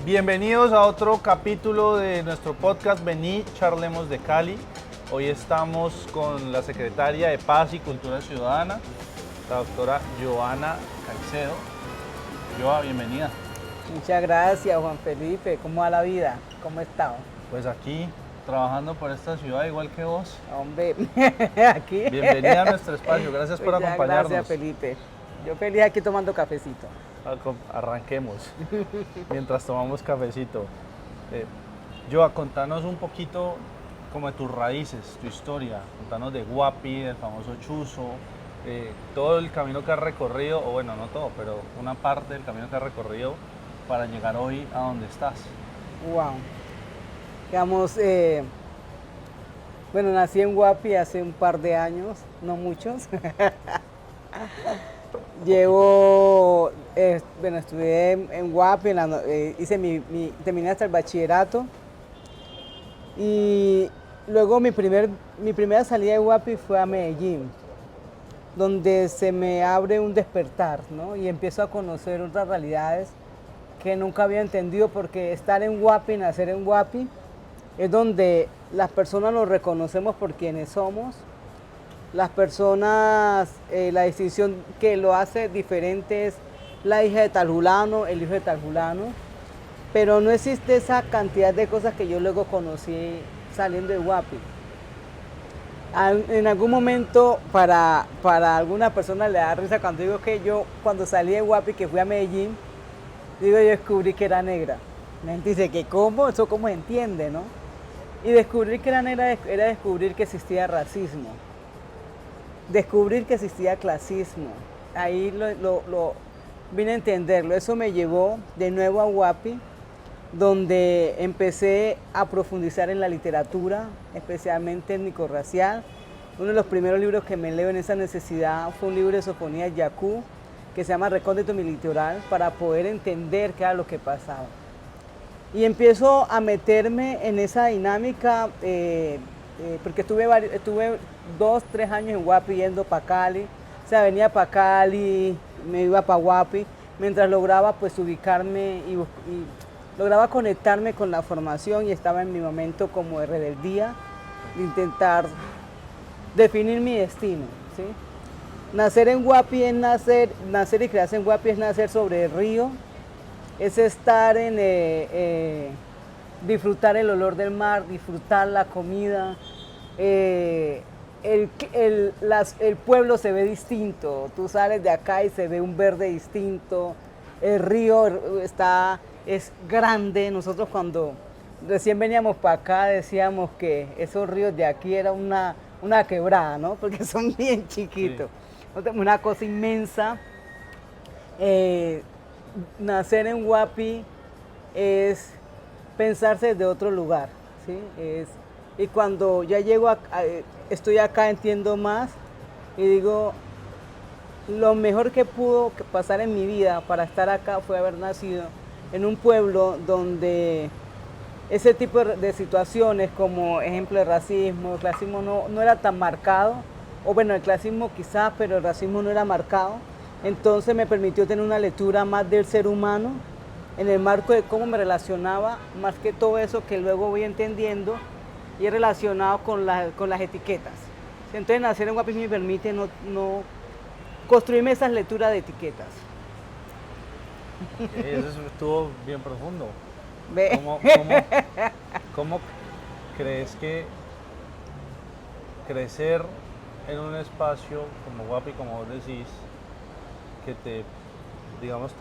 Bienvenidos a otro capítulo de nuestro podcast Vení, charlemos de Cali. Hoy estamos con la secretaria de Paz y Cultura Ciudadana, la doctora Joana Caicedo. Joa, bienvenida. Muchas gracias, Juan Felipe. ¿Cómo va la vida? ¿Cómo estás? Pues aquí, trabajando por esta ciudad igual que vos. Hombre, aquí. Bienvenida a nuestro espacio, gracias por Muchas acompañarnos. Gracias, Felipe. Yo feliz aquí tomando cafecito. Arranquemos, mientras tomamos cafecito. Joa, contanos un poquito como de tus raíces, tu historia. Contanos de Guapi, del famoso Chuzo, todo el camino que has recorrido, o bueno, no todo, pero una parte del camino que has recorrido para llegar hoy a donde estás. Wow. Digamos, bueno, nací en Guapi hace un par de años, no muchos. Estudié en Guapi, terminé hasta el bachillerato y luego mi primera salida de Guapi fue a Medellín, donde se me abre un despertar, ¿no? Y empiezo a conocer otras realidades que nunca había entendido, porque estar en Guapi, nacer en Guapi, es donde las personas nos reconocemos por quienes somos. Las personas, la distinción que lo hace diferente es la hija de tal fulano, el hijo de tal fulano, pero no existe esa cantidad de cosas que yo luego conocí saliendo de Guapi. En algún momento, para alguna persona le da risa cuando digo que yo, cuando salí de Guapi, que fui a Medellín, digo, yo descubrí que era negra. La gente dice que ¿cómo? ¿Eso cómo se entiende, no? Y descubrir que era negra era descubrir que existía racismo. Descubrir que existía clasismo. Ahí lo vine a entenderlo. Eso me llevó de nuevo a Guapi, donde empecé a profundizar en la literatura, especialmente étnico-racial. Uno de los primeros libros que me leo en esa necesidad fue un libro de Sofonías Yacú, que se llama Recóndito mi litoral, para poder entender qué era lo que pasaba. Y empiezo a meterme en esa dinámica, porque estuve 2-3 años en Guapi yendo para Cali. O sea, venía para Cali, me iba para Guapi, mientras lograba pues ubicarme y lograba conectarme con la formación, y estaba en mi momento como de rebeldía, de intentar definir mi destino, ¿sí? Nacer en Guapi es nacer y crearse en Guapi es nacer sobre el río, es estar disfrutar el olor del mar, disfrutar la comida. El pueblo se ve distinto, tú sales de acá y se ve un verde distinto, el río es grande. Nosotros cuando recién veníamos para acá decíamos que esos ríos de aquí era una quebrada, ¿no? Porque son bien chiquitos. Sí. Una cosa inmensa. Nacer en Guapi es pensarse desde otro lugar, ¿sí? Y cuando ya estoy acá, entiendo más y digo, lo mejor que pudo pasar en mi vida para estar acá fue haber nacido en un pueblo donde ese tipo de situaciones, como ejemplo de racismo, el clasismo no era tan marcado, o bueno, el clasismo quizás, pero el racismo no era marcado. Entonces me permitió tener una lectura más del ser humano en el marco de cómo me relacionaba, más que todo eso que luego voy entendiendo, y es relacionado con las etiquetas. Entonces nacer en Guapi me permite no construirme esas lecturas de etiquetas. Eso estuvo bien profundo. ¿Ve? ¿Cómo crees que crecer en un espacio como Guapi, como vos decís, que te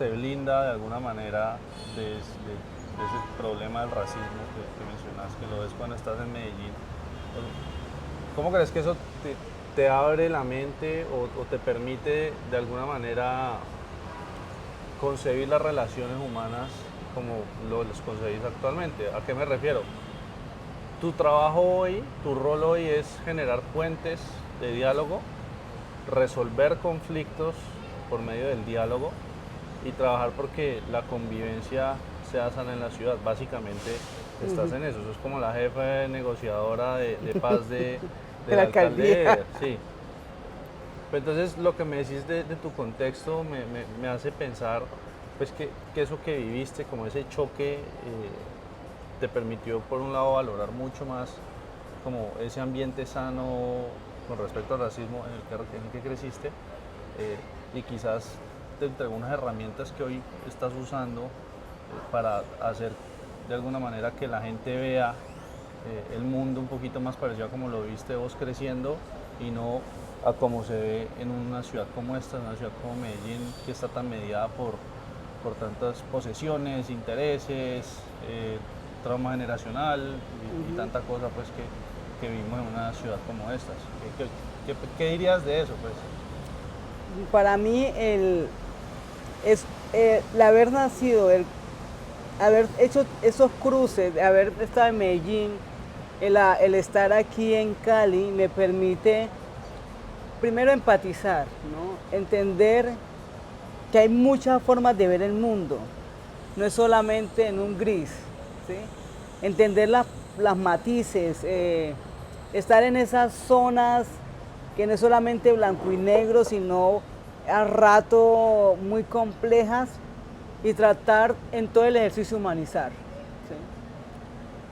blinda de alguna manera de ese problema del racismo que mencionas, que lo ves cuando estás en Medellín? ¿Cómo crees que eso te abre la mente o te permite de alguna manera concebir las relaciones humanas como los concebís actualmente? ¿A qué me refiero? Tu trabajo hoy, tu rol hoy es generar puentes de diálogo, resolver conflictos por medio del diálogo y trabajar porque la convivencia sea sana en la ciudad. Básicamente estás en eso. Eso es como la jefa negociadora de paz de la alcaldía. Sí. Pero entonces lo que me decís de tu contexto me hace pensar pues que eso que viviste, como ese choque, te permitió por un lado valorar mucho más como ese ambiente sano con respecto al racismo en el que creciste, y quizás te entregó unas herramientas que hoy estás usando para hacer de alguna manera que la gente vea el mundo un poquito más parecido a como lo viste vos creciendo y no a como se ve en una ciudad como esta, en una ciudad como Medellín, que está tan mediada por tantas posesiones, intereses, trauma generacional y tanta cosa pues que vivimos en una ciudad como estas. ¿Qué dirías de eso? Pues? Para mí el haber nacido, el haber hecho esos cruces, de haber estado en Medellín, el estar aquí en Cali me permite primero empatizar, ¿no? Entender que hay muchas formas de ver el mundo, no es solamente en un gris, ¿sí? Entender las matices, estar en esas zonas que no es solamente blanco y negro, sino a rato muy complejas y tratar en todo el ejercicio humanizar, ¿sí?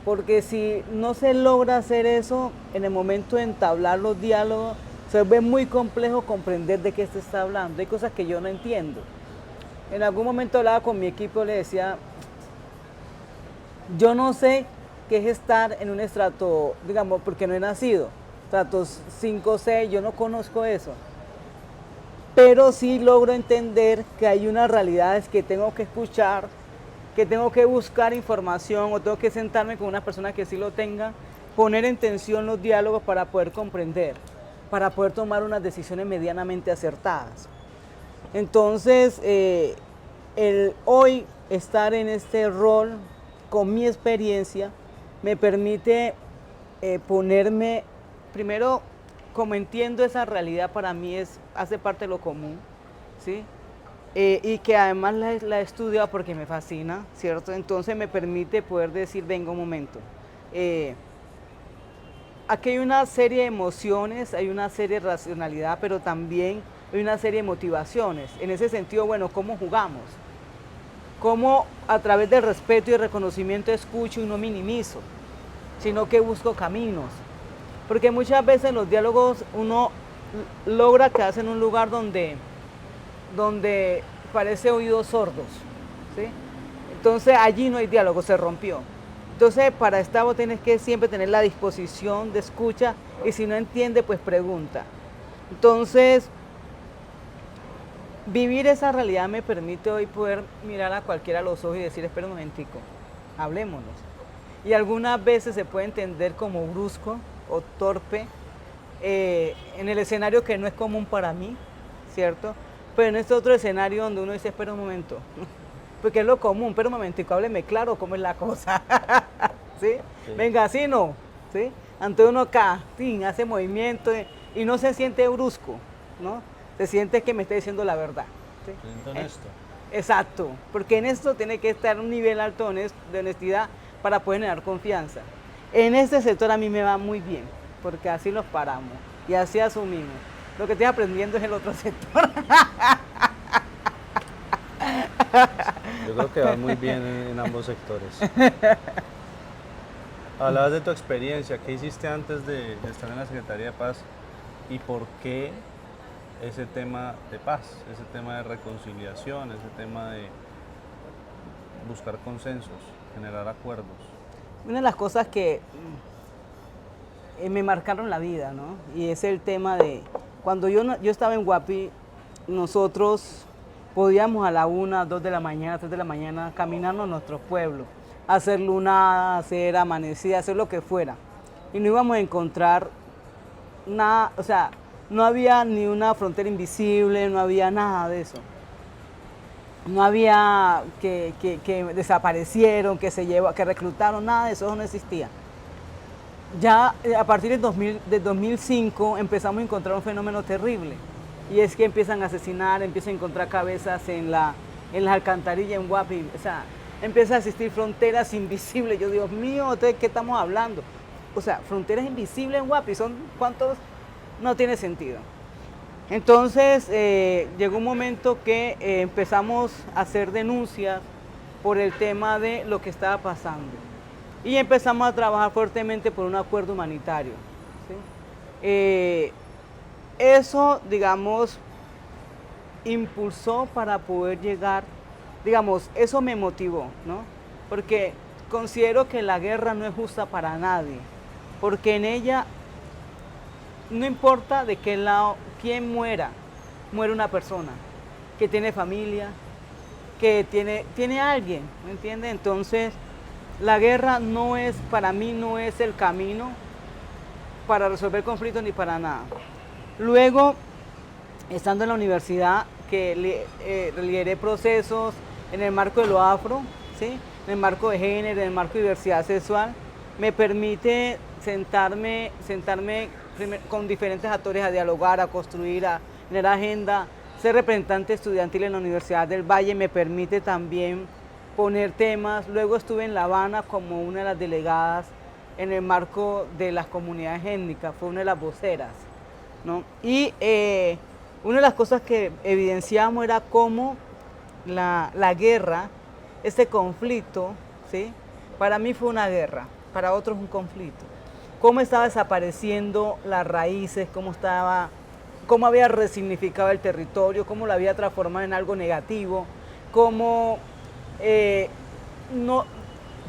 Porque si no se logra hacer eso, en el momento de entablar los diálogos, se ve muy complejo comprender de qué se está hablando. Hay cosas que yo no entiendo. En algún momento hablaba con mi equipo, le decía, yo no sé qué es estar en un estrato, digamos, porque no he nacido, estratos 5, 6, yo no conozco eso. Pero sí logro entender que hay unas realidades que tengo que escuchar, que tengo que buscar información o tengo que sentarme con una persona que sí lo tenga, poner en tensión los diálogos para poder comprender, para poder tomar unas decisiones medianamente acertadas. Entonces, el hoy estar en este rol con mi experiencia me permite ponerme, primero, como entiendo esa realidad para mí hace parte de lo común, ¿sí? Y que además la he estudiado porque me fascina, ¿cierto? Entonces me permite poder decir, venga un momento, aquí hay una serie de emociones, hay una serie de racionalidad, pero también hay una serie de motivaciones. En ese sentido, bueno, ¿cómo jugamos? ¿Cómo a través del respeto y el reconocimiento escucho y no minimizo? Sino que busco caminos. Porque muchas veces en los diálogos uno logra quedarse en un lugar donde parece oídos sordos, ¿sí? Entonces allí no hay diálogo, se rompió. Entonces para esta vos tenés que siempre tener la disposición de escucha y si no entiende, pues pregunta. Entonces, vivir esa realidad me permite hoy poder mirar a cualquiera a los ojos y decir, espera un momentico, hablémonos. Y algunas veces se puede entender como brusco o torpe en el escenario que no es común para mí, ¿cierto? Pero en este otro escenario donde uno dice, espera un momento, porque es lo común, pero un momentico, hábleme claro cómo es la cosa, ¿sí? Sí. Venga, así no, ¿sí? Ante uno acá, ¡tin!, hace movimiento y no se siente brusco, ¿no? Se siente que me está diciendo la verdad, ¿sí? Se siente honesto. Exacto, porque en esto tiene que estar un nivel alto de honestidad para poder generar confianza. En este sector a mí me va muy bien, porque así los paramos y así asumimos. Lo que estoy aprendiendo es el otro sector. Yo creo que vas muy bien en ambos sectores. Hablabas de tu experiencia, ¿qué hiciste antes de estar en la Secretaría de Paz y por qué ese tema de paz, ese tema de reconciliación, ese tema de buscar consensos, generar acuerdos? Una de las cosas que me marcaron la vida, ¿no? Y es el tema de, cuando yo estaba en Guapi, nosotros podíamos a la 1, 2 de la mañana, 3 de la mañana caminarnos a nuestros pueblos, hacer lunada, hacer amanecida, hacer lo que fuera. Y no íbamos a encontrar nada, o sea, no había ni una frontera invisible, no había nada de eso. No había que desaparecieron, que reclutaron, nada de eso no existía. Ya a partir de 2005 empezamos a encontrar un fenómeno terrible. Y es que empiezan a asesinar, empiezan a encontrar cabezas en las alcantarillas en Guapi. O sea, empieza a existir fronteras invisibles. Yo, Dios mío, ¿de qué estamos hablando? O sea, fronteras invisibles en Guapi, ¿son cuántos? No tiene sentido. Entonces llegó un momento que empezamos a hacer denuncias por el tema de lo que estaba pasando y empezamos a trabajar fuertemente por un acuerdo humanitario. ¿Sí? Eso, digamos, impulsó para poder llegar, digamos, eso me motivó, ¿no? Porque considero que la guerra no es justa para nadie, porque en ella no importa de qué lado, quién muera, muere una persona que tiene familia, que tiene alguien, ¿me entiende? Entonces, la guerra no es, para mí no es el camino para resolver conflictos ni para nada. Luego, estando en la universidad, que lideré procesos en el marco de lo afro, ¿sí? En el marco de género, en el marco de diversidad sexual, me permite sentarme con diferentes actores a dialogar, a construir, a tener agenda. Ser representante estudiantil en la Universidad del Valle me permite también poner temas. Luego estuve en La Habana como una de las delegadas en el marco de las comunidades étnicas, fue una de las voceras, ¿no? Y una de las cosas que evidenciamos era cómo la guerra, este conflicto, ¿sí? Para mí fue una guerra, para otros un conflicto. Cómo estaba desapareciendo las raíces, cómo había resignificado el territorio, cómo lo había transformado en algo negativo, cómo, no,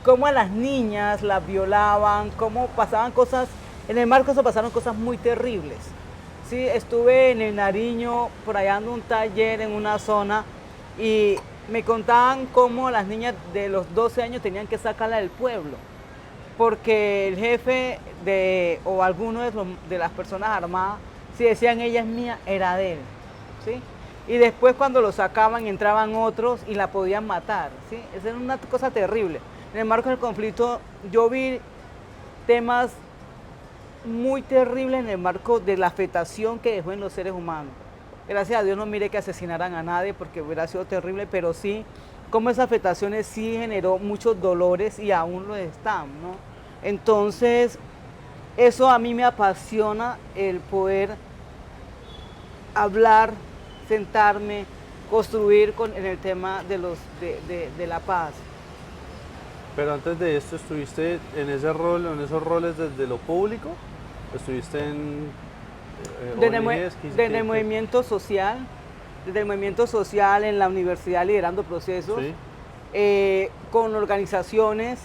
cómo a las niñas las violaban, cómo pasaban cosas, en el marco de eso pasaron cosas muy terribles. Sí, estuve en el Nariño, por allá en un taller en una zona y me contaban cómo las niñas de los 12 años tenían que sacarla del pueblo, porque el jefe o alguno de las personas armadas, si decían ella es mía, era de él, ¿sí? Y después cuando lo sacaban entraban otros y la podían matar, ¿sí? Esa era una cosa terrible. En el marco del conflicto yo vi temas muy terribles en el marco de la afectación que dejó en los seres humanos. Gracias a Dios no mire que asesinaran a nadie porque hubiera sido terrible, pero sí, como esas afectaciones sí generó muchos dolores y aún lo están, ¿no? Entonces, eso a mí me apasiona, el poder hablar, sentarme, construir en el tema de la paz. Pero antes de esto, ¿estuviste en ese rol, en esos roles desde lo público? ¿Estuviste en ONGs? Desde el movimiento social, en la universidad liderando procesos, Sí. con organizaciones,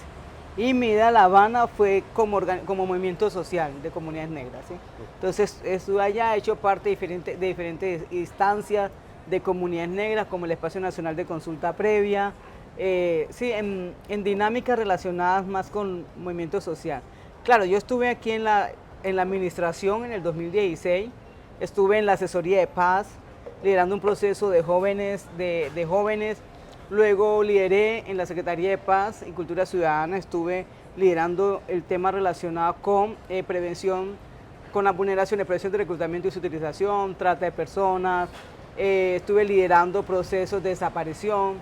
y mi ida a La Habana fue como movimiento social de comunidades negras, ¿sí? Entonces estuve allá, he hecho parte de diferentes instancias de comunidades negras, como el Espacio Nacional de Consulta Previa, sí, en dinámicas relacionadas más con movimiento social. Claro, yo estuve aquí en la administración en el 2016, estuve en la asesoría de paz, liderando un proceso de jóvenes, luego lideré en la Secretaría de Paz y Cultura Ciudadana, estuve liderando el tema relacionado con prevención, con la vulneración de prevención de reclutamiento y su utilización, trata de personas, estuve liderando procesos de desaparición,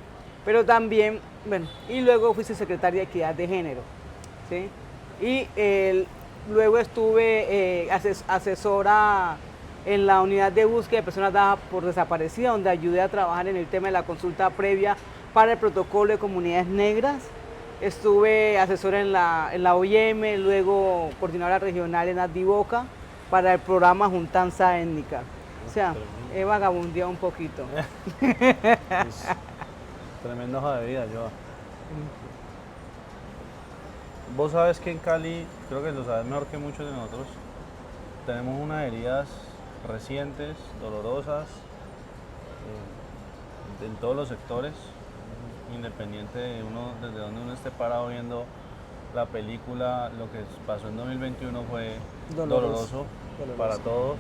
pero también, bueno, y luego fui secretaria de Equidad de Género, ¿sí? Y luego estuve asesora en la unidad de búsqueda de personas dadas por desaparecidas, donde ayudé a trabajar en el tema de la consulta previa para el protocolo de comunidades negras. Estuve asesora en la OIM, luego coordinadora regional en Adivoca para el programa Juntanza Étnica. O sea, he vagabundeado un poquito. Tremenda hoja de vida, yo. Vos sabes que en Cali, creo que lo sabes mejor que muchos de nosotros, tenemos unas heridas recientes, dolorosas, en todos los sectores, independiente de desde donde uno esté parado viendo la película. Lo que pasó en 2021 fue doloroso para todos.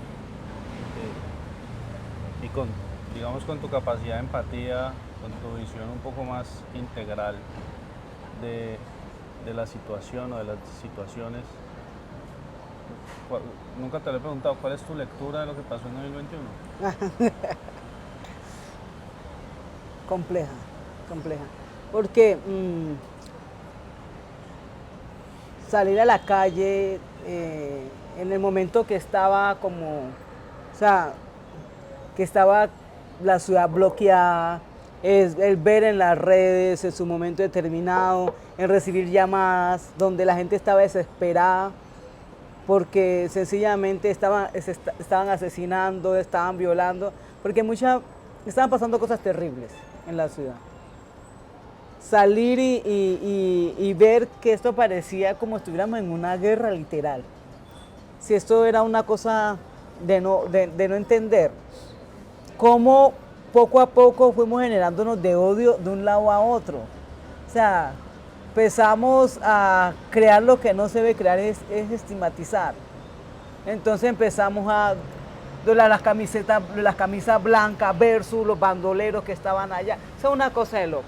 Y digamos, con tu capacidad de empatía, con tu visión un poco más integral de la situación o de las situaciones, nunca te lo he preguntado, ¿cuál es tu lectura de lo que pasó en 2021? Compleja. Porque salir a la calle en el momento que estaba como, o sea, que estaba la ciudad bloqueada, es el ver en las redes en su momento determinado, en recibir llamadas donde la gente estaba desesperada porque sencillamente estaban asesinando, estaban violando, porque estaban pasando cosas terribles en la ciudad. Salir y ver que esto parecía como si estuviéramos en una guerra literal. Si esto era una cosa de no entender, cómo poco a poco fuimos generándonos de odio de un lado a otro. O sea, empezamos a crear lo que no se debe crear, es estigmatizar. Entonces empezamos a las camisas blancas versus los bandoleros que estaban allá. O sea, una cosa de loco.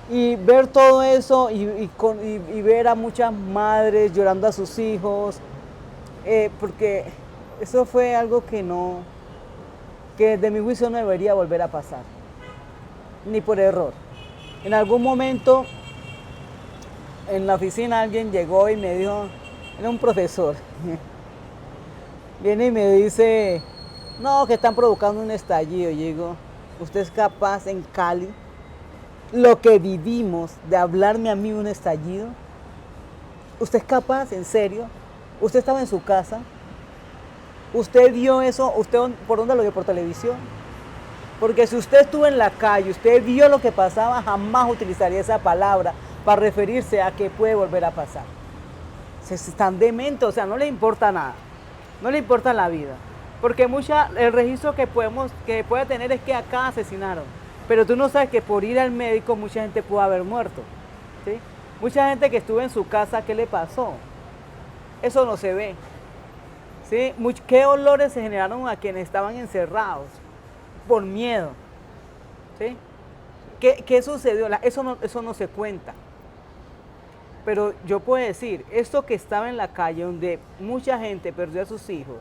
Y ver todo eso y ver a muchas madres llorando a sus hijos, porque eso fue algo que de mi juicio no debería volver a pasar, ni por error. En algún momento en la oficina alguien llegó y me dijo, era un profesor, viene y me dice, no, que están provocando un estallido. Y digo, ¿usted es capaz en Cali, lo que vivimos, de hablarme a mí un estallido? ¿Usted es capaz, en serio? ¿Usted estaba en su casa? ¿Usted vio eso? ¿Usted por dónde lo vio? ¿Por televisión? Porque si usted estuvo en la calle, usted vio lo que pasaba, jamás utilizaría esa palabra para referirse a que puede volver a pasar. Se están dementes, o sea, no le importa nada, no le importa la vida. Porque el registro que puede tener es que acá asesinaron. Pero tú no sabes que por ir al médico mucha gente pudo haber muerto. ¿Sí? Mucha gente que estuvo en su casa, ¿qué le pasó? Eso no se ve. ¿Sí? ¿Qué olores se generaron a quienes estaban encerrados? Por miedo. ¿Sí? ¿Qué sucedió? Eso no se cuenta. Pero yo puedo decir, esto que estaba en la calle, donde mucha gente perdió a sus hijos,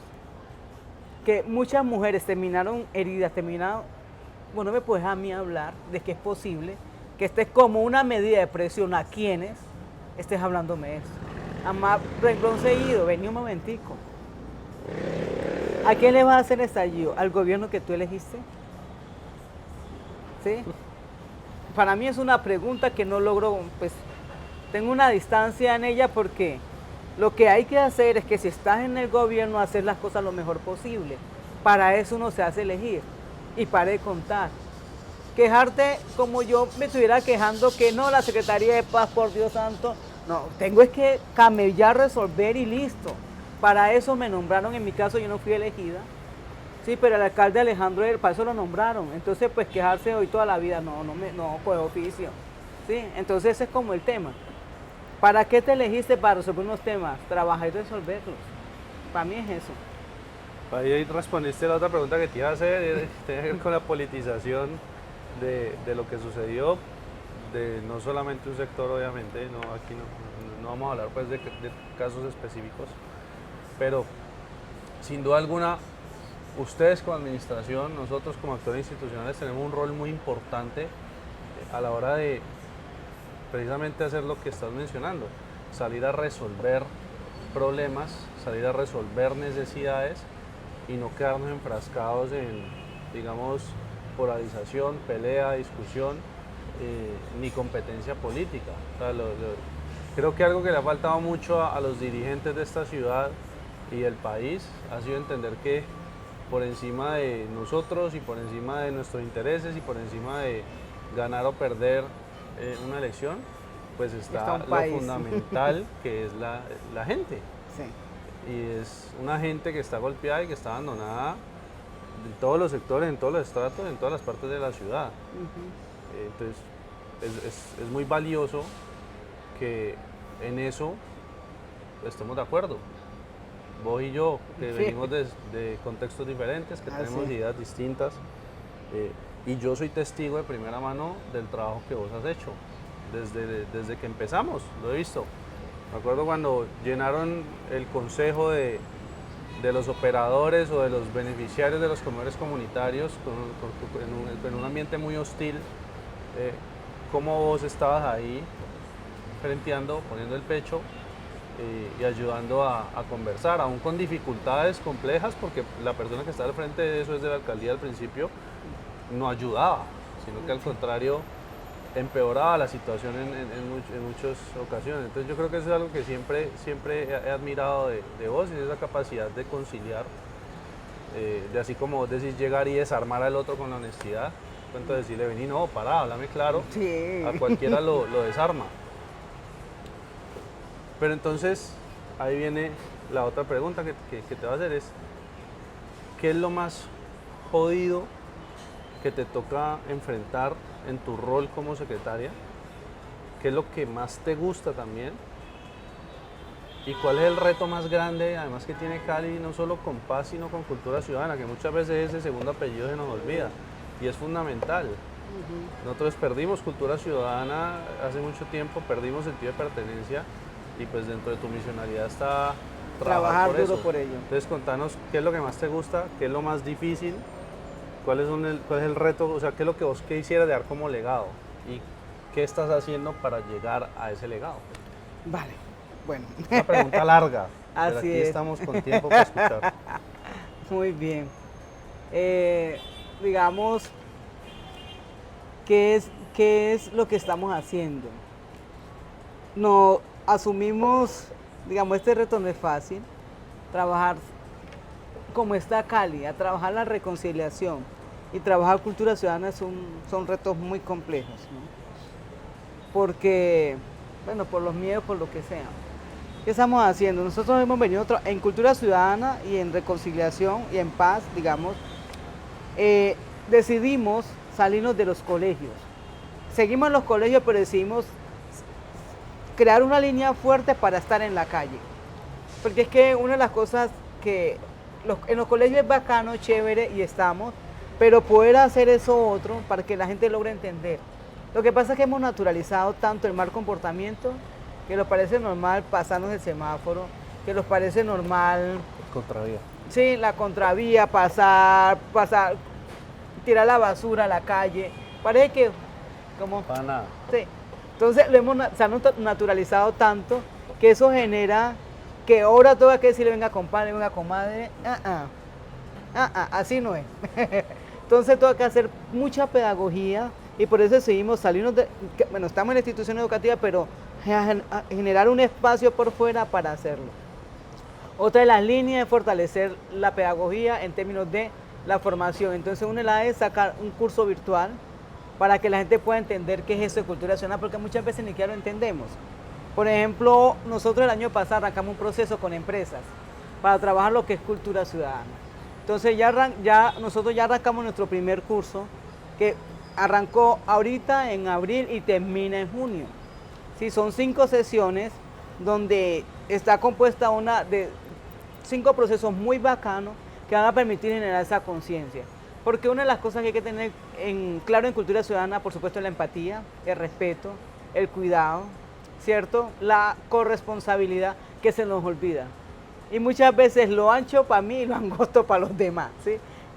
que muchas mujeres terminaron heridas, bueno, me puedes a mí hablar de que es posible que estés como una medida de presión a quienes estés hablándome de eso. Además, renglón seguido, vení un momentico. ¿A quién le vas a hacer estallido? ¿Al gobierno que tú elegiste? ¿Sí? Para mí es una pregunta que no logro, pues, tengo una distancia en ella porque lo que hay que hacer es que si estás en el gobierno, hacer las cosas lo mejor posible. Para eso uno se hace elegir y para de contar. Quejarte como yo me estuviera quejando que no, la Secretaría de Paz, por Dios santo, no, tengo es que camellar, resolver y listo. Para eso me nombraron, en mi caso yo no fui elegida, sí, pero el alcalde Alejandro, para eso lo nombraron. Entonces, pues quejarse hoy toda la vida, no, pues oficio, sí. Entonces ese es como el tema. ¿Para qué te elegiste? Para resolver unos temas, trabajar y resolverlos. Para mí es eso. Ahí respondiste a la otra pregunta que te iba a hacer, tiene que ver con la politización de lo que sucedió, de no solamente un sector, obviamente, no, aquí no vamos a hablar pues de casos específicos, pero sin duda alguna, ustedes como administración, nosotros como actores institucionales tenemos un rol muy importante a la hora de precisamente hacer lo que estás mencionando, salir a resolver problemas, salir a resolver necesidades y no quedarnos enfrascados en, digamos, polarización, pelea, discusión, ni competencia política. O sea, creo que algo que le ha faltado mucho a los dirigentes de esta ciudad y del país ha sido entender que por encima de nosotros y por encima de nuestros intereses y por encima de ganar o perder una elección, pues está lo fundamental que es la gente. Sí. Y es una gente que está golpeada y que está abandonada en todos los sectores, en todos los estratos, en todas las partes de la ciudad. Entonces es muy valioso que en eso estemos de acuerdo. Vos y yo, que venimos de contextos diferentes, que tenemos ideas distintas, y yo soy testigo de primera mano del trabajo que vos has hecho, desde que empezamos, lo he visto. Me acuerdo cuando llenaron el consejo de los operadores o de los beneficiarios de los comedores comunitarios en un ambiente muy hostil, cómo vos estabas ahí frenteando, poniendo el pecho, y ayudando a conversar, aún con dificultades complejas, porque la persona que está al frente de eso es de la alcaldía al principio, no ayudaba, sino que al contrario empeoraba la situación en muchas ocasiones. Entonces yo creo que eso es algo que siempre he admirado de vos, y esa capacidad de conciliar, de así como vos decís, llegar y desarmar al otro con la honestidad. Cuento decirle, vení, no, pará, háblame claro, Sí. a cualquiera lo desarma. Pero entonces, ahí viene la otra pregunta que te va a hacer es, ¿qué es lo más jodido que te toca enfrentar en tu rol como secretaria? ¿Qué es lo que más te gusta también? ¿Y cuál es el reto más grande, además, que tiene Cali, no solo con paz, sino con cultura ciudadana, que muchas veces ese segundo apellido se nos olvida y es fundamental? Nosotros perdimos cultura ciudadana hace mucho tiempo, perdimos sentido de pertenencia, y pues dentro de tu misionalidad está Trabajar por duro eso. por ello. Entonces contanos qué es lo que más te gusta, qué es lo más difícil, cuál es el reto, o sea, qué es lo que vos quisieras dejar como legado y qué estás haciendo para llegar a ese legado. Vale, bueno. Una pregunta larga, pero Así aquí es. estamos con tiempo para escuchar. Muy bien. Digamos, ¿qué es lo que estamos haciendo? No asumimos, digamos, este reto no es fácil. Trabajar como está Cali, a trabajar la reconciliación y trabajar cultura ciudadana son retos muy complejos, ¿no? Porque, bueno, por los miedos, por lo que sea. ¿Qué estamos haciendo? Nosotros hemos venido en cultura ciudadana y en reconciliación y en paz, digamos, decidimos salirnos de los colegios. Seguimos en los colegios, pero decidimos crear una línea fuerte para estar en la calle. Porque es que una de las cosas que en los colegios es bacano, chévere y estamos, pero poder hacer eso otro para que la gente logre entender. Lo que pasa es que hemos naturalizado tanto el mal comportamiento que nos parece normal pasarnos el semáforo, que nos parece normal, Contravía. sí, la contravía, pasar, tirar la basura a la calle. Parece que como Para nada. sí. Entonces se han naturalizado tanto que eso genera que ahora todo hay que decirle venga compadre, venga comadre, así no es. Entonces tengo que hacer mucha pedagogía y por eso decidimos salirnos bueno, estamos en la institución educativa, pero generar un espacio por fuera para hacerlo. Otra de las líneas es fortalecer la pedagogía en términos de la formación. Entonces una de las es sacar un curso virtual para que la gente pueda entender qué es eso de cultura ciudadana, porque muchas veces ni siquiera lo entendemos. Por ejemplo, nosotros el año pasado arrancamos un proceso con empresas para trabajar lo que es cultura ciudadana. Entonces nosotros ya arrancamos nuestro primer curso, que arrancó ahorita en abril y termina en junio. Sí, son 5 sesiones donde está compuesta de 5 procesos muy bacanos que van a permitir generar esa conciencia. Porque una de las cosas que hay que tener claro en cultura ciudadana, por supuesto, es la empatía, el respeto, el cuidado, ¿cierto? La corresponsabilidad, que se nos olvida. Y muchas veces lo ancho para mí y lo angosto para los demás, ¿sí?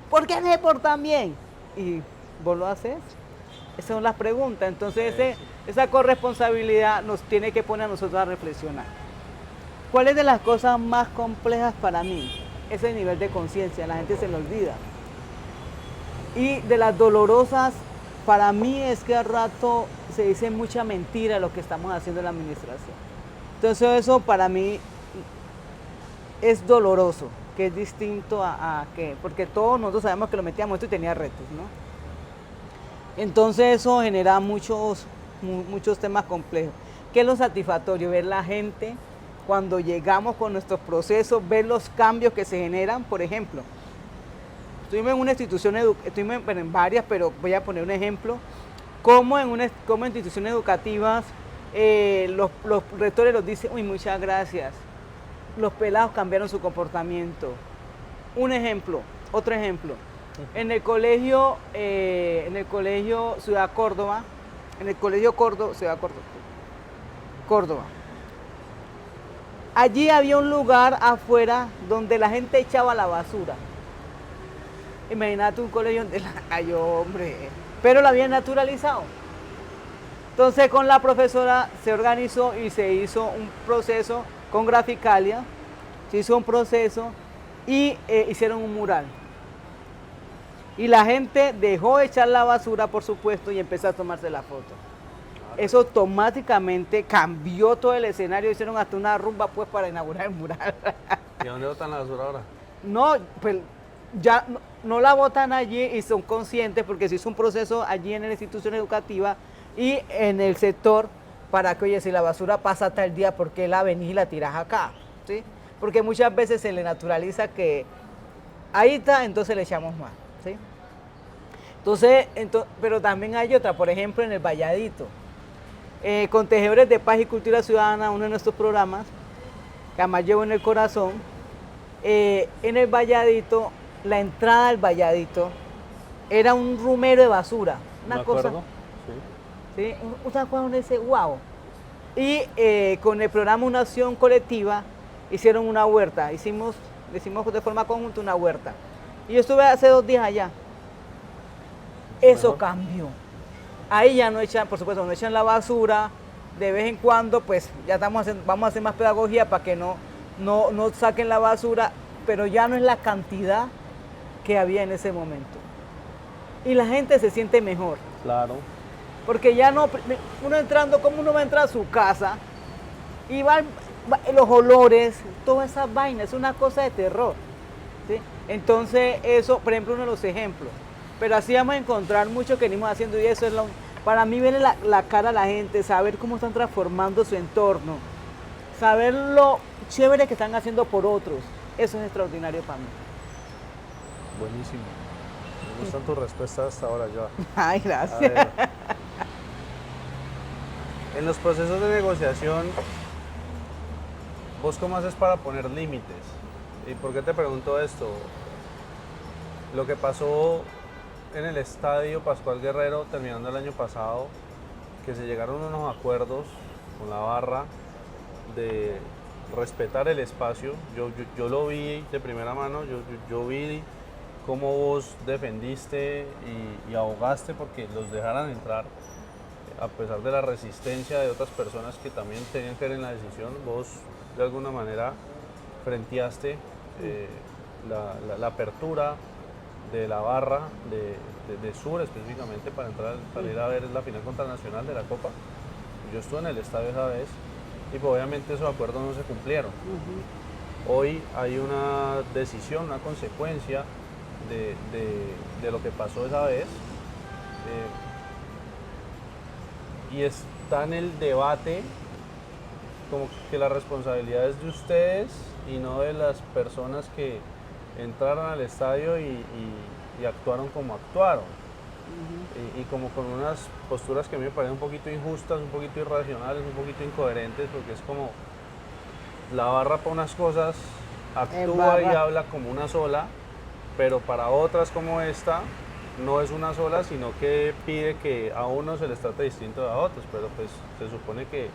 ¿Por qué no se portan bien? ¿Y vos lo haces? Esas son las preguntas. Entonces esa corresponsabilidad nos tiene que poner a nosotros a reflexionar. ¿Cuál es de las cosas más complejas para mí? Ese nivel de conciencia, la gente se le olvida. Y de las dolorosas, para mí es que al rato se dice mucha mentira lo que estamos haciendo en la administración. Entonces eso para mí es doloroso, que es distinto a que, porque todos nosotros sabemos que lo metíamos esto y tenía retos, ¿no? Entonces eso genera muchos temas complejos. ¿Qué es lo satisfactorio? Ver la gente cuando llegamos con nuestros procesos, ver los cambios que se generan. Por ejemplo, estuvimos en una institución estuvimos en varias, pero voy a poner un ejemplo. Como en instituciones educativas los rectores nos dicen, uy, muchas gracias, los pelados cambiaron su comportamiento. Un ejemplo, otro ejemplo. En el colegio Ciudad Córdoba, Córdoba. Allí había un lugar afuera donde la gente echaba la basura. Imagínate un colegio donde ay, hombre, pero lo habían naturalizado. Entonces con la profesora se organizó y se hizo un proceso con Graficalia, se hizo un proceso y hicieron un mural. Y la gente dejó de echar la basura, por supuesto, y empezó a tomarse la foto. Eso automáticamente cambió todo el escenario, hicieron hasta una rumba pues para inaugurar el mural. ¿Y a dónde botan la basura ahora? No, pues ya no la botan allí y son conscientes porque se hizo un proceso allí en la institución educativa y en el sector para que, oye, si la basura pasa tal día, ¿por qué la venís y la tirás acá? ¿Sí? Porque muchas veces se le naturaliza que ahí está, entonces le echamos más. ¿Sí? Entonces, pero también hay otra, por ejemplo, en el Valladito. Con Tejedores de Paz y Cultura Ciudadana, uno de nuestros programas, que además llevo en el corazón, en el Valladito, la entrada al Valladito era un rumero de basura, una ¿Me cosa. acuerdo? ¿Sí? ¿Ustedes acuerdan de ese? ¡Wow! Y con el programa Una Acción Colectiva hicieron una huerta, decimos de forma conjunta una huerta. Y yo estuve hace 2 días allá. Eso Mejor. cambió. Ahí ya no echan, por supuesto, no echan la basura. De vez en cuando, pues ya vamos a hacer más pedagogía para que no saquen la basura, pero ya no es la cantidad que había en ese momento. Y la gente se siente mejor. Claro. Porque ya no, uno entrando, como uno va a entrar a su casa y los olores, todas esas vainas, es una cosa de terror. ¿Sí? Entonces, eso, por ejemplo, uno de los ejemplos. Pero así vamos a encontrar mucho que venimos haciendo y eso es para mí verle la cara a la gente, saber cómo están transformando su entorno, saber lo chévere que están haciendo por otros. Eso es extraordinario para mí. Buenísimo. Me gustan tus respuestas hasta ahora, Joa. Ay, A gracias. ver, en los procesos de negociación, ¿vos cómo haces para poner límites? ¿Y por qué te pregunto esto? Lo que pasó en el estadio Pascual Guerrero terminando el año pasado, que se llegaron a unos acuerdos con la barra de respetar el espacio. Yo lo vi de primera mano, yo vi cómo vos defendiste y abogaste porque los dejaran entrar, a pesar de la resistencia de otras personas que también tenían que ver en la decisión. Vos de alguna manera frenteaste la apertura de la barra de Sur específicamente para ir a ver la final contra Nacional de la Copa. Yo estuve en el estadio esa vez y pues, obviamente esos acuerdos no se cumplieron. Hoy hay una decisión, una consecuencia de lo que pasó esa vez, y está en el debate como que la responsabilidad es de ustedes y no de las personas que entraron al estadio y actuaron como actuaron. Y como con unas posturas que a mí me parecen un poquito injustas, un poquito irracionales, un poquito incoherentes, porque es como la barra para unas cosas actúa y habla como una sola, pero para otras como esta no es una sola, sino que pide que a unos se les trate distinto a otros, pero pues se supone que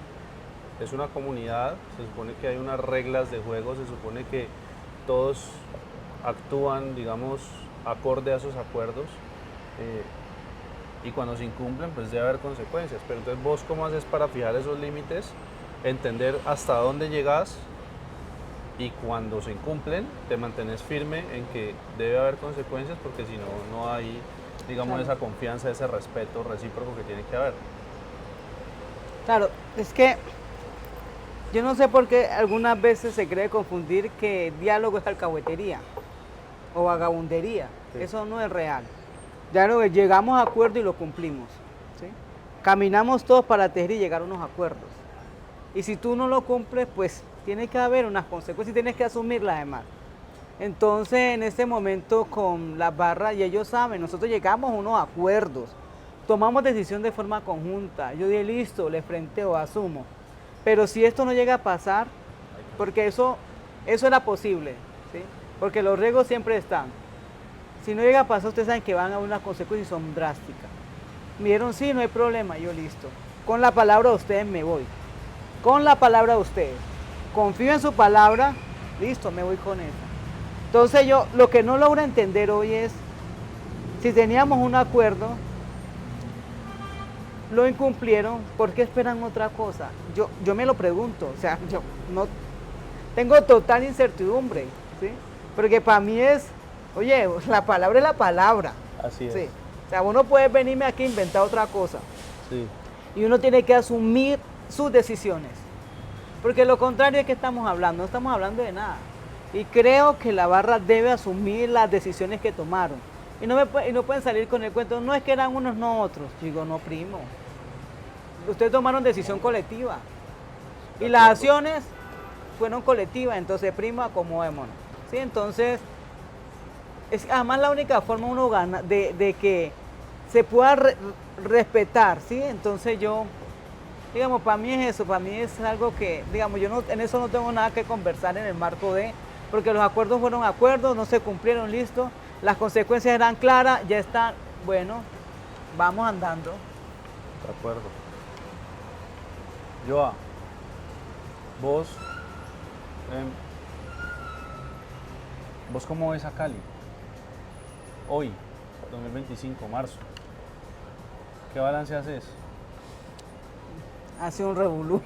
es una comunidad, se supone que hay unas reglas de juego, se supone que todos actúan, digamos, acorde a esos acuerdos, y cuando se incumplen pues debe haber consecuencias. Pero entonces vos cómo haces para fijar esos límites, entender hasta dónde llegas y cuando se incumplen te mantenés firme en que debe haber consecuencias, porque si no, no hay, digamos, Claro. esa confianza, ese respeto recíproco que tiene que haber. Claro, es que yo no sé por qué algunas veces se cree confundir que diálogo es alcahuetería o vagabundería. Sí. Eso no es real. Diálogo es llegamos a acuerdo y lo cumplimos. ¿Sí? Caminamos todos para tejer y llegar a unos acuerdos. Y si tú no lo cumples, pues tiene que haber unas consecuencias y tienes que asumirlas además. Entonces, en este momento con las barras, y ellos saben, nosotros llegamos a unos acuerdos, tomamos decisión de forma conjunta. Yo dije, listo, le frenteo, asumo. Pero si esto no llega a pasar, porque eso era posible, ¿sí? Porque los riesgos siempre están. Si no llega a pasar, ustedes saben que van a haber unas consecuencias y son drásticas. Me dijeron, sí, no hay problema, yo listo. Con la palabra de ustedes me voy. Con la palabra de ustedes. Confío en su palabra, listo, me voy con esa. Entonces yo lo que no logro entender hoy es, si teníamos un acuerdo, lo incumplieron, ¿por qué esperan otra cosa? Yo me lo pregunto, o sea, yo no, tengo total incertidumbre, ¿sí? Porque para mí es, oye, la palabra es la palabra. Así es. Sí. O sea, uno puede venirme aquí a inventar otra cosa. Sí. Y uno tiene que asumir sus decisiones. Porque lo contrario es que estamos hablando, no estamos hablando de nada. Y creo que la barra debe asumir las decisiones que tomaron. Y no pueden salir con el cuento, no es que eran unos, no otros. Digo, no, primo. Ustedes tomaron decisión colectiva. Y las acciones fueron colectivas, entonces, primo, acomodémonos. ¿Sí? Entonces, es además la única forma uno gana de que se pueda respetar, ¿sí? Entonces yo, digamos, para mí es eso, para mí es algo que, digamos, yo no, en eso no tengo nada que conversar en el marco de, porque los acuerdos fueron acuerdos, no se cumplieron, listo, las consecuencias eran claras, ya están, bueno, vamos andando. De acuerdo. Joa, vos, ¿vos cómo ves a Cali? Hoy, 2025, marzo. ¿Qué balance haces? Hace un revolú.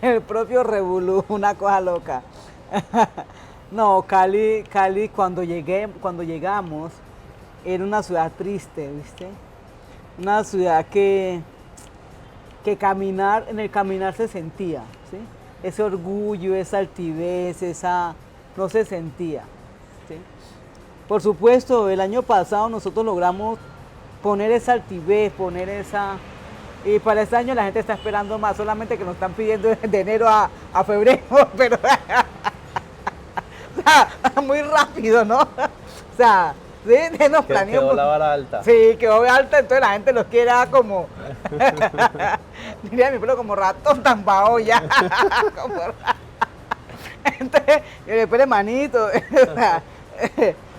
El propio revolú, una cosa loca. No, Cali cuando llegamos, era una ciudad triste, ¿viste? Una ciudad que en el caminar se sentía, ¿sí? Ese orgullo, esa altivez, no se sentía, ¿sí? Por supuesto, el año pasado nosotros logramos poner esa altivez, y para este año la gente está esperando más, solamente que nos están pidiendo de enero a febrero, pero o sea, muy rápido, ¿no? O sea, sí, nos planeamos. Quedó la vara alta. Sí, quedó alta, entonces la gente los quiere como, diría mi pueblo, como ratón tan bajo ya. Entonces, yo le pone manito. O sea,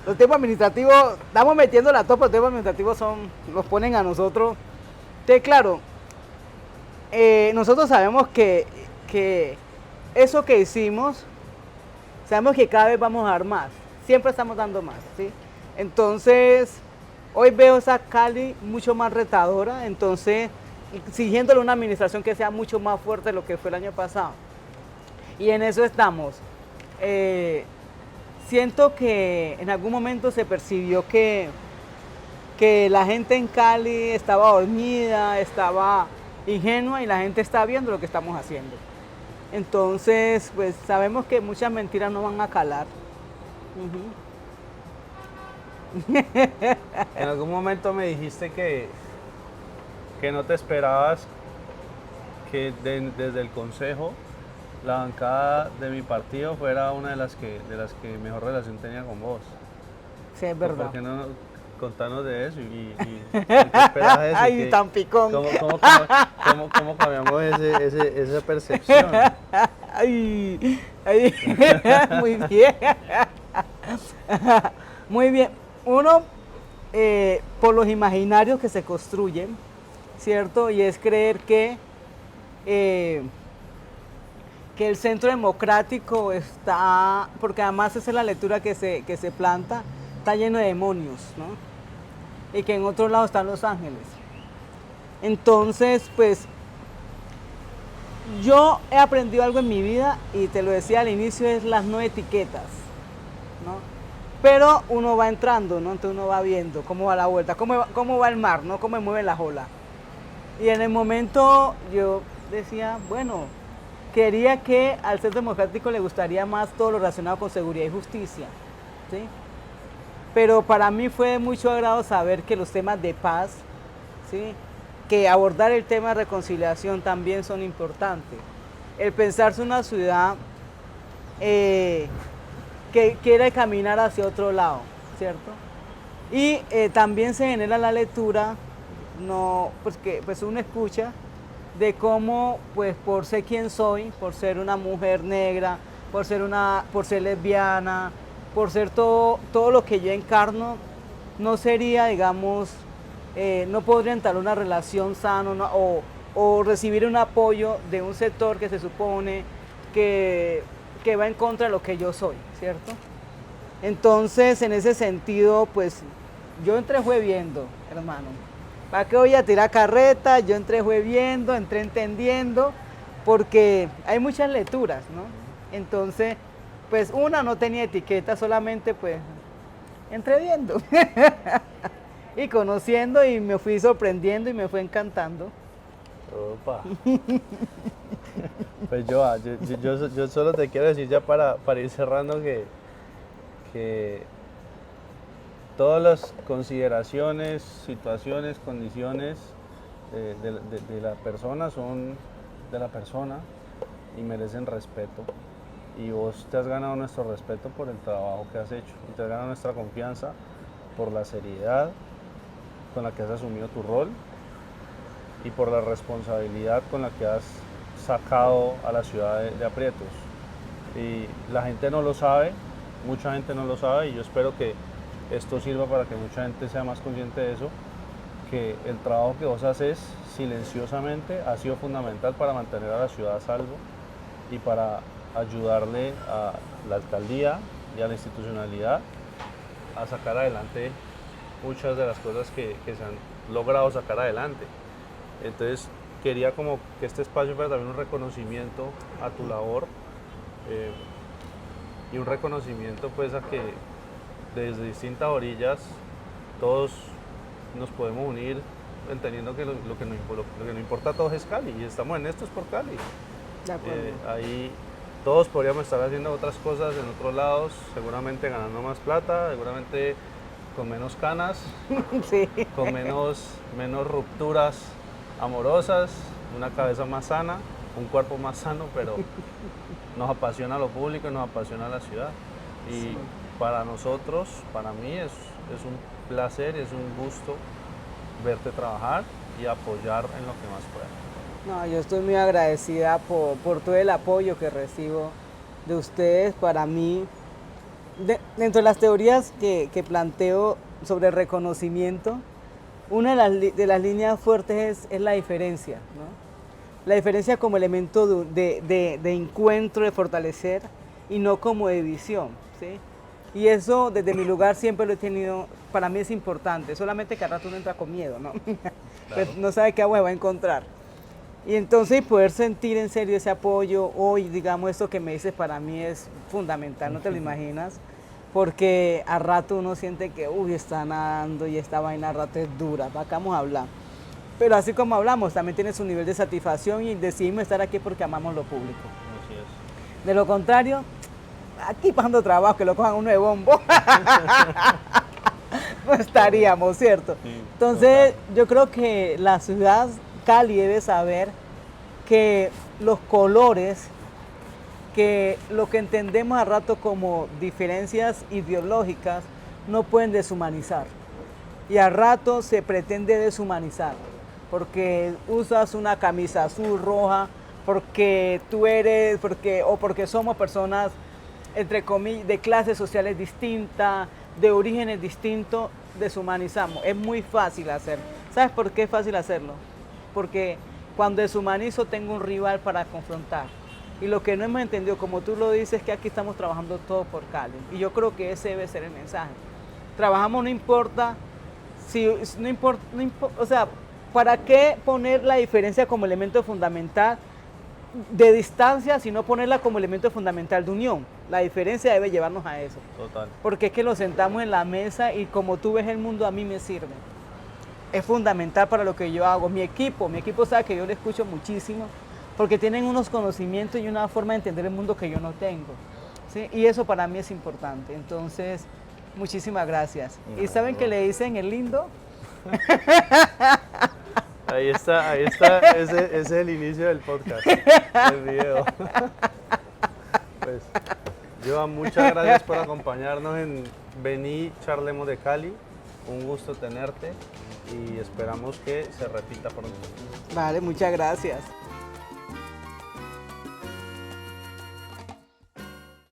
los tiempos administrativos, estamos metiendo la topa, los tiempos administrativos los ponen a nosotros. Entonces, claro, nosotros sabemos que eso que hicimos, sabemos que cada vez vamos a dar más, siempre estamos dando más, ¿sí? Entonces, hoy veo esa Cali mucho más retadora, entonces, exigiéndole una administración que sea mucho más fuerte de lo que fue el año pasado. Y en eso estamos. Siento que en algún momento se percibió que la gente en Cali estaba dormida, estaba ingenua y la gente está viendo lo que estamos haciendo. Entonces, pues sabemos que muchas mentiras no van a calar. En algún momento me dijiste que no te esperabas que desde el consejo la bancada de mi partido fuera una de las que mejor relación tenía con vos. Sí, es verdad. ¿Por qué no contanos de eso y qué esperas de eso? Ay, tan picón. ¿Cómo cambiamos esa percepción? Ay, muy bien. Muy bien. Uno, por los imaginarios que se construyen, ¿cierto? Y es creer que el centro democrático está, porque además esa es la lectura que se planta, está lleno de demonios, ¿no? Y que en otro lado están los ángeles. Entonces, pues, yo he aprendido algo en mi vida, y te lo decía al inicio, es las no etiquetas, ¿no? Pero uno va entrando, ¿no? Entonces uno va viendo cómo va la vuelta, cómo va el mar, ¿no? Cómo se mueven las olas. Y en el momento yo decía, bueno, quería que al Centro Democrático le gustaría más todo lo relacionado con seguridad y justicia, ¿sí? Pero para mí fue de mucho agrado saber que los temas de paz, ¿sí? Que abordar el tema de reconciliación también son importantes. El pensarse una ciudad que quiere caminar hacia otro lado, ¿cierto? Y también se genera la lectura, pues que pues uno escucha de cómo, pues por ser quien soy, por ser una mujer negra, por ser lesbiana, por ser todo lo que yo encarno, no sería, digamos, no podría entrar una relación sana o recibir un apoyo de un sector que se supone que va en contra de lo que yo soy, ¿cierto? Entonces, en ese sentido, pues, yo entré fue viendo, hermano. ¿Para qué voy a tirar carreta? Yo entré fue viendo, entré entendiendo, porque hay muchas lecturas, ¿no? Entonces, pues una no tenía etiqueta, solamente pues entreviendo y conociendo y me fui sorprendiendo y me fue encantando. Opa. Pues yo solo te quiero decir ya para ir cerrando que todas las consideraciones, situaciones, condiciones de la persona son de la persona y merecen respeto. Y vos te has ganado nuestro respeto por el trabajo que has hecho y te has ganado nuestra confianza por la seriedad con la que has asumido tu rol y por la responsabilidad con la que has sacado a la ciudad de aprietos. Y la gente no lo sabe, mucha gente no lo sabe, y yo espero que esto sirva para que mucha gente sea más consciente de eso, que el trabajo que vos haces silenciosamente ha sido fundamental para mantener a la ciudad a salvo y para ayudarle a la alcaldía y a la institucionalidad a sacar adelante muchas de las cosas que se han logrado sacar adelante. Entonces quería como que este espacio fuera también un reconocimiento a tu labor y un reconocimiento pues a que desde distintas orillas todos nos podemos unir entendiendo que lo que nos importa a todos es Cali y estamos en esto es por Cali. De acuerdo. Ahí todos podríamos estar haciendo otras cosas en otros lados, seguramente ganando más plata, seguramente con menos canas, Sí. con menos rupturas amorosas, una cabeza más sana, un cuerpo más sano, pero nos apasiona lo público y nos apasiona la ciudad. Y Sí. para nosotros, para mí es un placer, es un gusto verte trabajar y apoyar en lo que más pueda. No, yo estoy muy agradecida por todo el apoyo que recibo de ustedes. Para mí, dentro de las teorías que planteo sobre el reconocimiento, una de las líneas fuertes es la diferencia, ¿no? La diferencia como elemento de encuentro, de fortalecer, y no como división, ¿sí? Y eso desde mi lugar siempre lo he tenido, para mí es importante, solamente que al rato uno entra con miedo, ¿no? Pues no sabe qué agua va a encontrar. Y entonces poder sentir en serio ese apoyo hoy, digamos, esto que me dices para mí es fundamental, no te lo imaginas, porque a rato uno siente que, uy, está nadando y esta vaina a rato es dura, vamos a hablar. Pero así como hablamos, también tiene su nivel de satisfacción y decidimos estar aquí porque amamos lo público. Así es. De lo contrario, aquí pasando trabajo, que lo cojan uno de bombo, no estaríamos, ¿cierto? Sí, Entonces, yo creo que la ciudad Cali debe saber que los colores, que lo que entendemos a rato como diferencias ideológicas, no pueden deshumanizar. Y a rato se pretende deshumanizar, porque usas una camisa azul, roja, porque tú eres, o porque somos personas, entre comillas, de clases sociales distintas, de orígenes distintos, deshumanizamos. Es muy fácil hacerlo. ¿Sabes por qué es fácil hacerlo? Porque cuando deshumanizo tengo un rival para confrontar. Y lo que no hemos entendido, como tú lo dices, es que aquí estamos trabajando todo por Cali. Y yo creo que ese debe ser el mensaje. Trabajamos no importa, o sea, ¿para qué poner la diferencia como elemento fundamental de distancia, sino ponerla como elemento fundamental de unión? La diferencia debe llevarnos a eso. Total. Porque es que lo sentamos en la mesa y como tú ves el mundo, a mí me sirve. Es fundamental para lo que yo hago. Mi equipo sabe que yo le escucho muchísimo porque tienen unos conocimientos y una forma de entender el mundo que yo no tengo, ¿sí? Y eso para mí es importante. Entonces, muchísimas gracias. ¿Y saben que le dicen el lindo? Ahí está, ese es el inicio del podcast, del video. Pues, Joan, muchas gracias por acompañarnos en Vení, charlemos de Cali. Un gusto tenerte y esperamos que se repita pronto. Vale, muchas gracias.